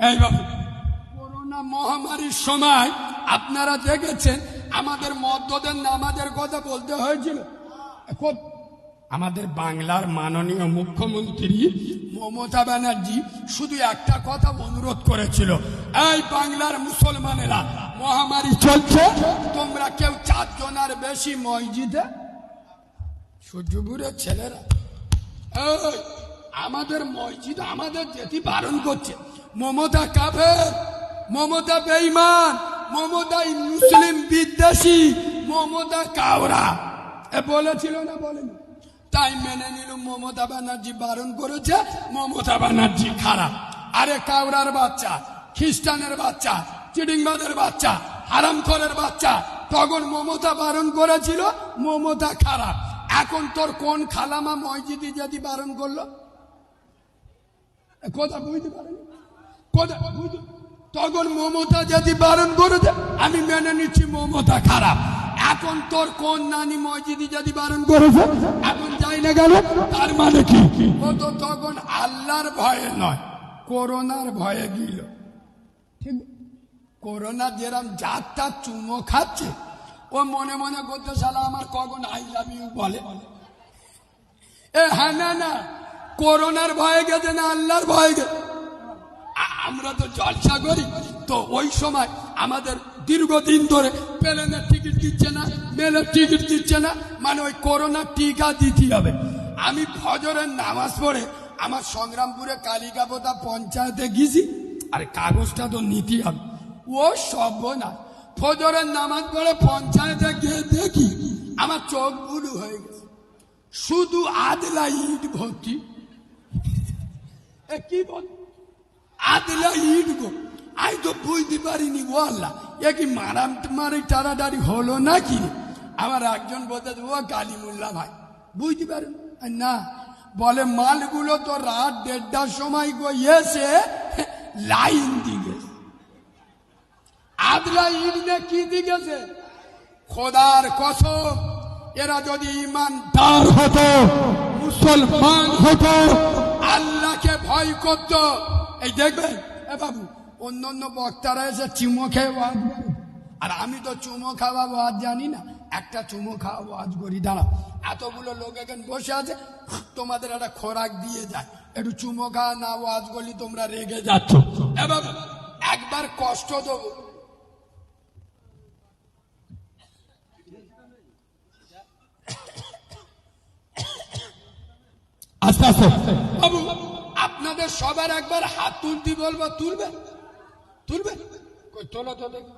এই বাবু, করোনা মহামারীর সময় আপনারা দেখেছেন আমাদের মদ্যদের নামাজের কথা বলতে হয়েছিল। আমাদের বাংলার মাননীয় মুখ্যমন্ত্রী মমতা ব্যানার্জি শুধু একটা কথা অনুরোধ করেছিল, এই বাংলার মুসলমানেরা মহামারী চলছে, তোমরা কেউ 4 জনের বেশি মসজিদে। সূর্যপুরের ছেলেরা আমাদের মসজিদ আমাদের যেতে বারণ করছে। মমতা কাফের, মমতা বেঈমান, মমতা মুসলিম বিদ্বেষী, মমতা কাওরা বলেছিল না, বলেনি? তাই মেনে নিল মমতা ব্যানার্জি বারণ করেছে, মমতা ব্যানার্জি খারাপ। আরে কাওরার বাচ্চা, খ্রিস্টানের বাচ্চা, চিডিংবাদের বাচ্চা, হারামখোরের বাচ্চা, তখন মমতা বারণ করেছিল মমতা খারাপ। এখন তোর কোন খালামা মসজিদে যদি বারণ করলো? কথা বুঝতে পারেনি, কথা বুঝতে। তখন মমতা যদি বারণ করেছে আমি মেনে নিচ্ছি মমতা খারাপ। এখন তোর কোন নানি মসজিদে যদি বারণ করেছে এখন যাই না গেল, তার মানে কি? ও তো তখন আল্লাহর ভয়ে নয়, করোনার ভয়ে গিল। ঠিক, করোনা যেরকম যাত্রা চুমো খাচ্ছে, ও মনে মনে করতে শালা আমার কখন আই লাভ ইউ বলে। হ্যাঁ, না না, করোনার ভয়ে গেছে না আল্লাহর ভয়ে গেছে। আমরা তো জলসা করি, তো ওই সময় আমাদের দীর্ঘদিন ধরে প্লেনের টিকিট দিচ্ছে না, মেলের টিকিট দিচ্ছে না, মানে ওই করোনার টিকা দিতে হবে। আমি ফজরের নামাজ পড়ে আমার সংগ্রামপুরে কালিকাপোতা পঞ্চায়েতে গেছি, আর কাগজটা তো নিতে হবে। ও সব না, ফজরের নামাজ পড়ে পঞ্চায়েতে গিয়ে দেখি আমার চোখ বুলু হয়ে গেছে, শুধু আদলা ইট ভর্তি। কি বল আদলা ইট গো, আমি তো বুঝতে পারিনি। বললা এ কি মারামারি টারাটারি হলো নাকি? আমার একজন বলতে ও কালিমুল্লা ভাই, বুঝতে পারেন না? বলে মালগুলো তো রাত 1:30টার সময় গো এসে লাইন দিয়ে আদলা ইট দিয়ে কি দিয়েছে? খোদার কসম, এরা যদি ইমানদার হতো, মুসলমান হতো, আল্লাহকে ভয় করত, এই দেখবেন এ বাবু অন্য অন্য বক্তারা এসে চুমো খেয়ে ওয়াজ করে, আর আমি তো চুমো খাওয়া ওয়াজ জানি না। একটা চুমো খাওয়া ওয়াজ করি, দাঁড়া, এতগুলো লোক এখানে বসে আছে, তোমাদের একটা খোরাক দিয়ে যায়, একটু চুমো খাওয়া না ওয়াজ করলি তোমরা রেগে যাচ্ছ। এ বাবু একবার কষ্ট দেবো, আস্তে আস্তে। বাবু আপনাদের সবার একবার হাত তুলতে বলবো, তুলবে? তুলবে? তোলো তো দেখি।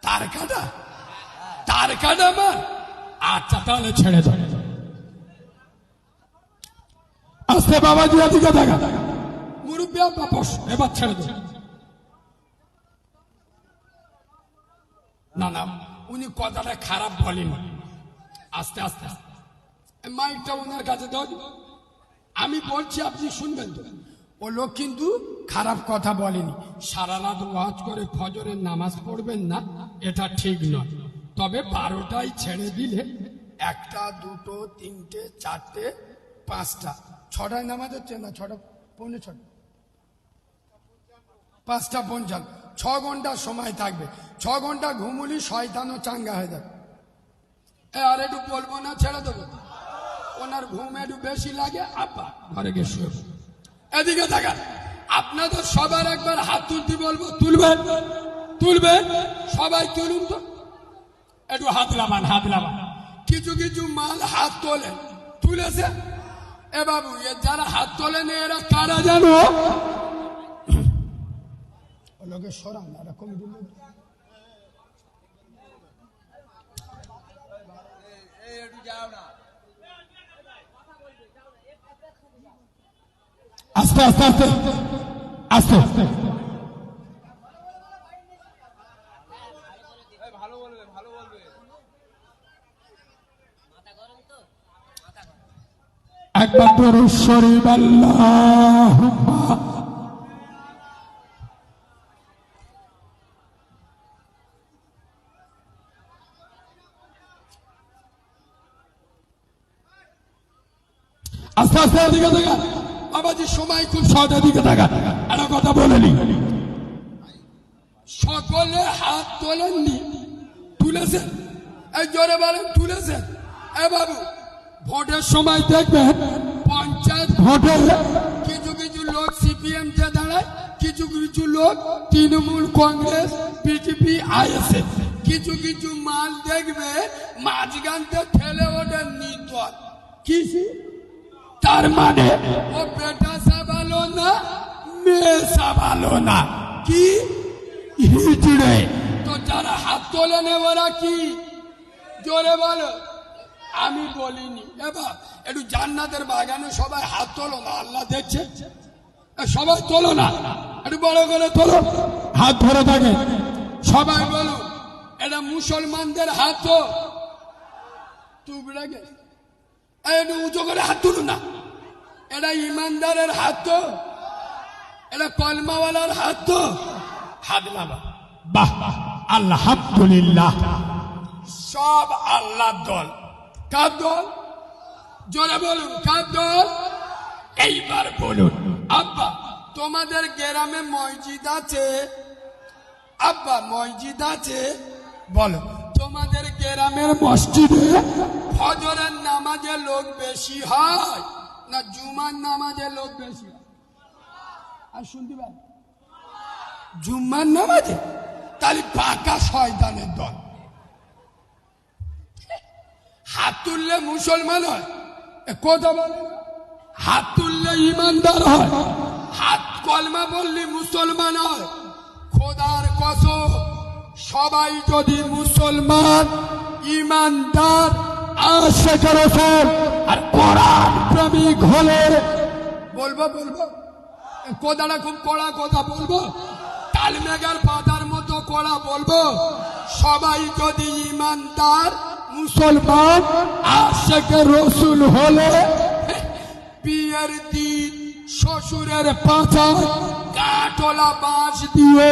তার কাটা, তার কাটা আমার। আচ্ছা তাহলে ছেড়ে দাও। আস্তে বাবাজি, দিকে দেখা, মুরব্বী বাপস, এবার ছেড়ে দাও। না না, উনি কথাটা খারাপ বলেন। আস্তে আস্তে মাইকটা ওনার কাছে দাও। আমি বলছি আপনি শুনবেন তো। ও লোক কিন্তু খারাপ কথা বলেনি। সারা রাত ওয়াজ করে ফজরের নামাজ পড়বেন না, এটা ঠিক নয়। তবে 12টায় ছেড়ে দিলে 1টা 2টো 3টে 4টে 5টা 6টায় নামাজ হচ্ছে না, 6টা 5:45, 5টা 55, 6 ঘন্টা সময় থাকবে। 6 ঘন্টা ঘুমুলি শয়তানও চাঙ্গা হয়ে যাবে। আর একটু বলবো না, ছেড়ে দেবো। ওনার ঘুম একটু বেশি লাগে, আপা ঘরে গিয়ে শুয়ে। এদিকে থাকা, আপনাদের সবার একবার হাত তুলতে বলবো, তুলবেন? তুলবেন? সবাই তুলুন তো, একটু হাত লাগান, হাত লাগান। কিছু কিছু মাল হাত তোলেন, তুলেছে। এ বাবু, যারা হাত তোলেন এরা কারা জানো? লোকে সরান, এরকম আস্তে আস্তে আস্তে আস্তে আস্তে। একবার দরুদ শরীফ আল্লাহুম্মা আস্তে আস্তে এদিকে দেখা বাবাজি, সময় খুব শর্ট, এদিকে দেখা একটা কথা বলে নি। সকলে হাত তোলেননি, তুলেছেন? এই জোরে বলেন তুলেছেন? এ বাবু, ভোটের সময় দেখবেন পঞ্চায়েত ভোটে কিছু কিছু লোক সিপিএম তে দাঁড়ায়, কিছু কিছু লোক তৃণমূল, কংগ্রেস, বিজেপি, আইএসএফ। কিছু কিছু মাল দেখবে মাঝখানতে ঠেলে ওঠে নির্দল। কি তার মানে ও বেটা সাবালো না, মেয়ে সাবালো না, কি হিজড়ে। তো যারা হাত তোলেন ওরা কি? জোরে বলো। আমি বলিনি। এবার একটু জান্নাতের বাগানে সবাই হাত তোলো না, আল্লাহ দেখছে। সবাই তোলো না, একটু বড় করে তোলো, হাত ধরে থাকে সবাই। বলো এটা মুসলমানদের হাত তো টুকরে গেছে, একটু উঁচু করে হাত তুলুন না। এটা ইমানদারের হাত তো, এটা কলমাওয়ালার হাত তো। হাত নামা। বাহ, আলহামদুলিল্লাহ। সব আল্লাহর দল। কার দল? জোরে বলুন, কার দল? এইবার বলুন। আব্বা, তোমাদের গ্রামে মসজিদ আছে? আব্বা, মসজিদ আছে? বলো, তোমাদের গ্রামের মসজিদে ফজরের নামাজে লোক বেশি হয় না জুমার নামাজে লোক বেশি হয়? আর শুনতে পাই জুম্মার নামাজে? তাহলে পাকা শয়তানের দল। হাত তুললে মুসলমান হয়, কথা বলে। হাত তুললে ইমানদার হয়, হাত কলমা বললে মুসলমান হয়। খোদার কসম, সবাই যদি মুসলমান, ইমানদার, আশিকে রাসূল আর কোরআন প্রেমিক হলে, বলবো বলবো কথাটা খুব কড়া কথা বলবো, তালমেঘার পাতার মতো কড়া বলবো। সবাই যদি ইমানদার, মুসলমান, আশিকে রাসূল হলে বিয়ের দিন শ্বশুরের পাছায় কাঠোলা বাঁশ দিয়ে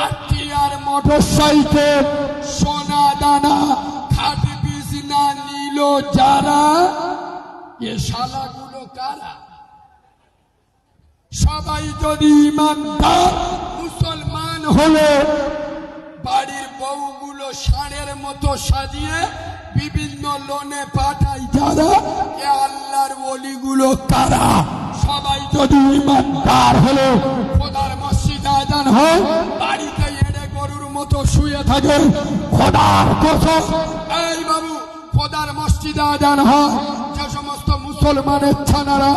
আটিয়ার মোটর সাইকেল, সোনা দানা, খাট বিছনা নিল যারা, এ শালাগুলো কারা? সবাই যদি ইমানদার, মুসলমান হলে বাড়ির বউগুলো ষাঁড়ের মতো সাজিয়ে বিভিন্ন লোনে পাঠায় যারা, এ আল্লাহর ওলিগুলো কারা? সবাই যদি ইমানদার হলো, খোদার মসজিদ আজান হয়, বাড়িতে এড়ে গরুর মতো শুয়ে থাকে, খোদার কসম। এই বাবু, খোদার মসজিদ আজান হয়, যে সমস্ত মুসলমানের ছানারা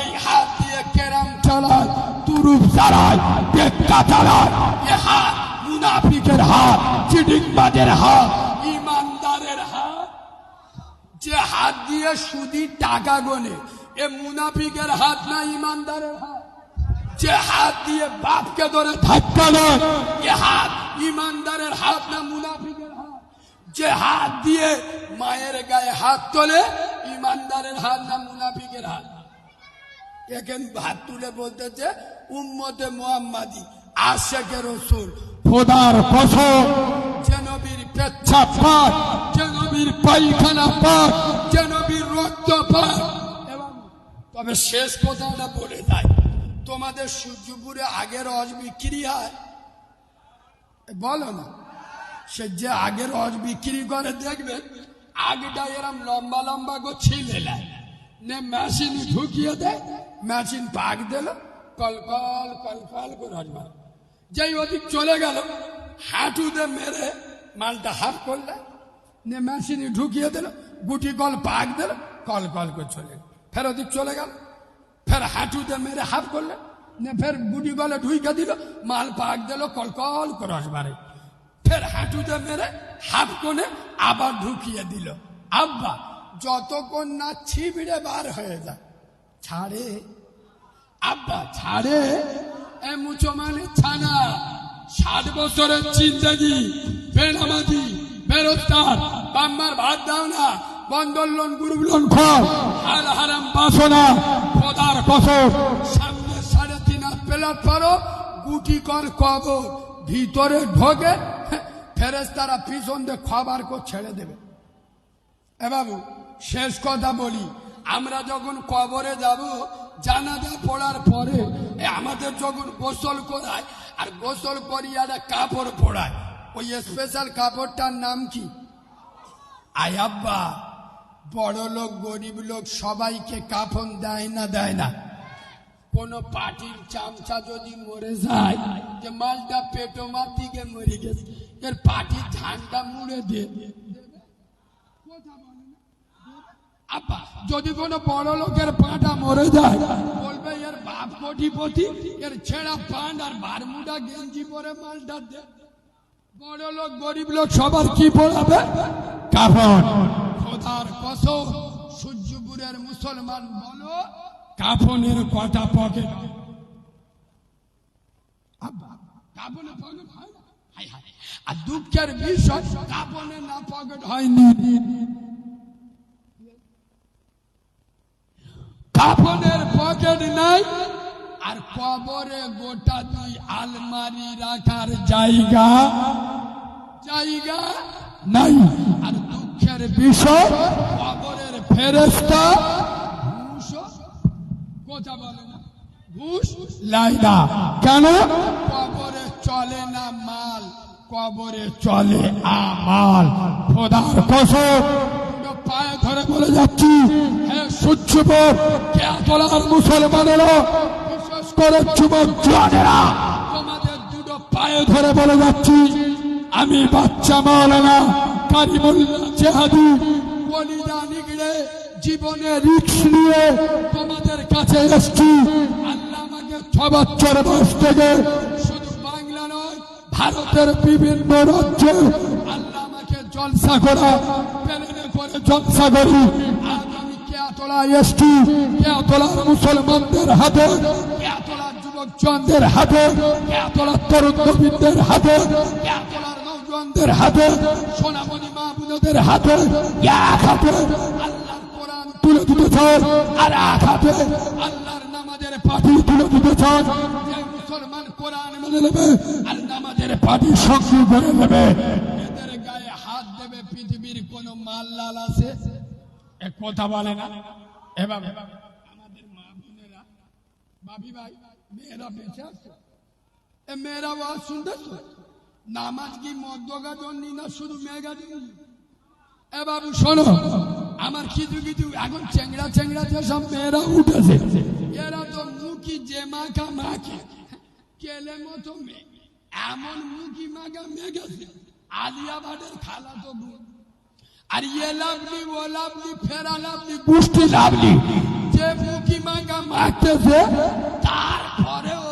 এই হাত দিয়ে কেরাম চালায়, তুরুপ চালায়, টেক্কা চালায়, এ হাত মুনাফিকের হাত, চিটিংবাজের হাত, ইমানদারের হাত। যে হাত দিয়ে সুদি টাকা গোনে, এ মুনাফিকের হাত না ইমানদারের হাত? যে হাত দিয়ে বাপকে ধরে ধাক্কা দেয়, এ হাত ইমানদারের হাত না মুনাফিকের হাত? যে হাত দিয়ে মায়ের গায়ে হাত তোলে, ইমানদারের হাত না মুনাফিকের হাত? এখন হাত তুলে বলতেছে উম্মতে মুহাম্মাদি, আশিকে রাসূল, খোদার কসম, যে নবীর পেচ্ছাপ পাক, যে নবীর পায়খানা পাক, যে নবীর রক্ত পাক। তবে শেষ কথাটা বলে যায়, তোমাদের সূর্যপুরে আগের রস বিক্রি হয়? বলো না। সে যে আগের রস বিক্রি করে দেখবেন, আগটা এরম লম্বা লম্বা করে ছিলে নে, মেশিন ঢুকিয়ে দেয়, মেশিন পাক দিল, কলকল কলকল করে রস মারে। যেই ওদিক চলে গেল, হাঁটুতে মেরে মালটা হাফ করলে, নে মেশিন ঢুকিয়ে দিল, গুটি কল পাক দিল, কল কল করে চলে গেল। ফের ওদিক চলে গেল, ফের হাঁটুতে মেরে হাফ করলে, নে ফের গুটি গলে ঢুকে দিল, মাল পাক দিল, কল কল করে রস মারে। ফের হাঁটুতে মেরে হাফ করে আবার ঢুকিয়ে দিল। আব্বা, যতক্ষণ না ছিবিড়ে বার হয়ে যায়, ছাড়ে আব্বা, ছাড়ে। এ মুসলমানে ছানা 60 বছরের জিন্দেগি, বেনামাজি, বেরোজগার, বাম্মার ভাত দাও না, বন্ধন লোন, গ্রুপ লোন খোর, হাল হারাম বাসনা, খোদার কসম, সামনে 3.5 হাত প্লেট পারো, গুটি কর কবর, ভিতরে ঢোকে ফেরেশতারা পিছন দিয়ে খাবার করে ছেড়ে দেবে। এ বাবু, শেষ কথা বলি, আমরা যখন কবরে যাব, জানাজা পড়ার পরে আমাদের যখন গোসল করায়, আর গোসল করিয়ে একটা কাপড় পরায়, ওই স্পেশাল কাপড়টার নাম কি? আয়াব্বা, বড় লোক গরিব লোক সবাইকে কাফন দেয় না? দেয় না? কোন পার্টির চামচা যদি মরে যায়, যে মালটা পেটো মার দিকে মরে গেছে, এর পার্টির ঝান্ডা মুড়ে দিয়ে আব্বা, যদি কোন বড় লোকের পাটা মরে যায়, বলবে এর বাপ কোটিপতি, এর ছেঁড়া পান্ড আর বারমুডা গেঞ্জি পরে মালটা দে। বড় লোক গরিব লোক সবার কি পড়াবে? কাফন। খোদার কসম, সূর্যপুরের মুসলমান বলো, কাফনের কটা পকেট? কাফনে পকেট হয় না? আর দুঃখের বিষয়, কাফনে না পকেট হয়নি। কাফনের পকেট নাই, আর কবরে গোটা দুই আলমারি রাখার জায়গা নাই। আর দুঃখের বিষয়, কবরের ফেরেশতা কথা বলে না, ঘুষ লাই না। কেন? কবরে চলে না মাল, কবরে চলে আমাল। খোদার কসম, পায়ে ধরে বলে যাচ্ছি, হে সূর্যপুর কেয়াতলার মুসলমানেরা, বিশেষ করে যুবক জওয়ানেরা, তোমাদের দুটো পায়ে ধরে বলে যাচ্ছি, আমি বাচ্চা মাওলানা কারিমুল্লাহ জেহাদি কলিজা নিগড়ে জীবনে রিস্ক নিয়ে তোমাদের কাছে এসেছি। আল্লাহ আমাকে 6 বছর বয়স থেকে শুধু বাংলা নয়, ভারতের বিভিন্ন রাজ্যে আল্লাহ আমাকে জলসা করা, প্লেনে করে জলসা করি। আজ আমি কেয়াতলায় এসেছি, কেয়াতলার মুসলমানদের হাতে, কেয়াতলার যুবক জওয়ানদের হাতে, কেয়াতলার তরুণ নবীনদের হাতে, কেয়াতলার নওজওয়ানদের হাতে, সোনামণি মা বোনদের হাতে, এক হাতে আল্লাহর কোরআন তুলে দিতে চান, আর এক হাতে আল্লাহর নামাজের পাটি তুলে দিতে চান। যে মুসলমান কোরআন মেনে নেবে আর নামাজের পাটি সঙ্গে করে নেবে, এদের গায়ে হাত দেবে পৃথিবীর কোন মাল্লাল আছে? এক কথা বলে না? এবার আমাদের মা বোনেরা, ভাবি ভাই, মেয়েরা বেঁচে আছে, এ মেয়েরা ওয়াজ শুনতেছ? নামাজ কি মদ্যগা জন্য না শুধু মেয়েগা জন্য? এ বাবু শোনো, আমার কিছু কিছু এখন চেংড়া যেসব মেয়েরা উঠেছে, এরা তো মুখি যে মাখা মাখে কেলে মতো মেয়ে, এমন মুখি মাখা মেঘেছে আলিয়া ভাটের খালা তো বোন। আর ইয়ে লাভলি, ও লাভলি, ফেরা লাভলি, গুষ্টি লাভলি, যে মুখি মাখা মাখতেছে, তারপরেও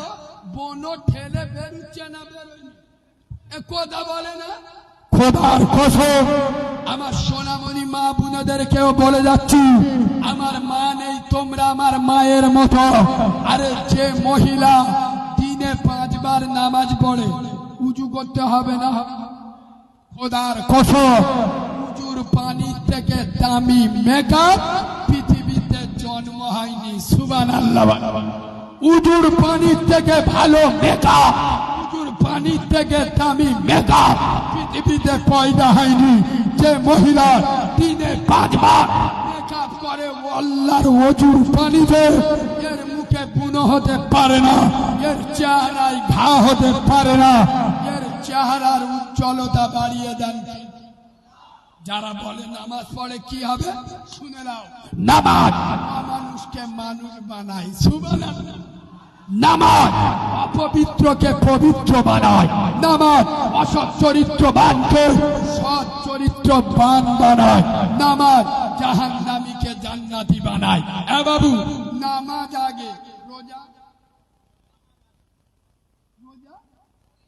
বনো ঠেলে বেরুচ্ছে না, বেরোয়নি। এ কথা বলে না? খোদার কসম, আমার সোনামণি মা বোনদেরকেও বলে যাচ্ছি, আমার মা নেই, তোমরা আমার মায়ের মতো। আরে যে মহিলা দিনে 5 বার নামাজ পড়ে, উজু করতে হবে না? খোদার কসম, উজুর পানি থেকে দামি মেকআপ পৃথিবীতে জন্ম হয়নি। সুবহানাল্লাহ। উজুর পানি থেকে ভালো মেকআপ, উজুর পানি থেকে দামি মেকআপ পৃথিবীতে পয়দা হয়নি। যে মহিলা দিনে 5 বার মেকআপ করে, আল্লাহর ওজুর পানিতে এর মুখে বুনো হতে পারে না, এর চেহারায় ঘা হতে পারে না, এর চেহারার উজ্জ্বলতা বাড়িয়ে দেন। যারা বলে নামাজ পড়ে কি হবে, শুনে নাও, নামাজ মানুষকে মানুষ বানায়। সুবহানাল্লাহ। নামাজ অপবিত্রকে পবিত্র বানায়, নামাজ অসৎ চরিত্রবানকে সৎ চরিত্রবান বানায়, নামাজ জাহান্নামীকে জান্নাতি বানায়। এ বাবু, নামাজ আগে, রোজা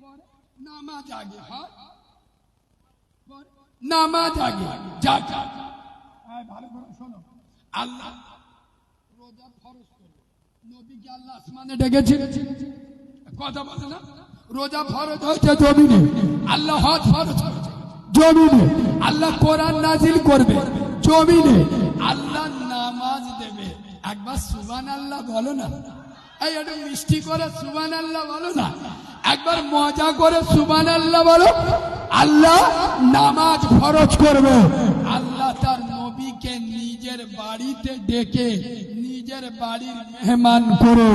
পরে, নামাজ আগে, হয় নামাজ আগে। যা ভালো করে শোনো, আল্লাহ রোজা ফরজ করে, নবীকে আল্লাহ আসমানে ডেকেছে, কথা বলে না? রোজা ফরজ হয়েছে জমিনে, আল্লাহ হজ ফরজ করেছে জমিনে, আল্লাহ কোরআন নাজিল করবে জমিনে, আল্লাহ নামাজ দেবে। একবার সুবহানাল্লাহ বলো না? এই একটু মিষ্টি করে সুবহানাল্লাহ বলো না? একবার মজা করে সুবহানাল্লাহ বলো। আল্লাহ নামাজ ফরজ করবে, আল্লাহ তার নবীকে নিজে নিজের বাড়িতে ডেকে নিজের বাড়ির মেহমান করো।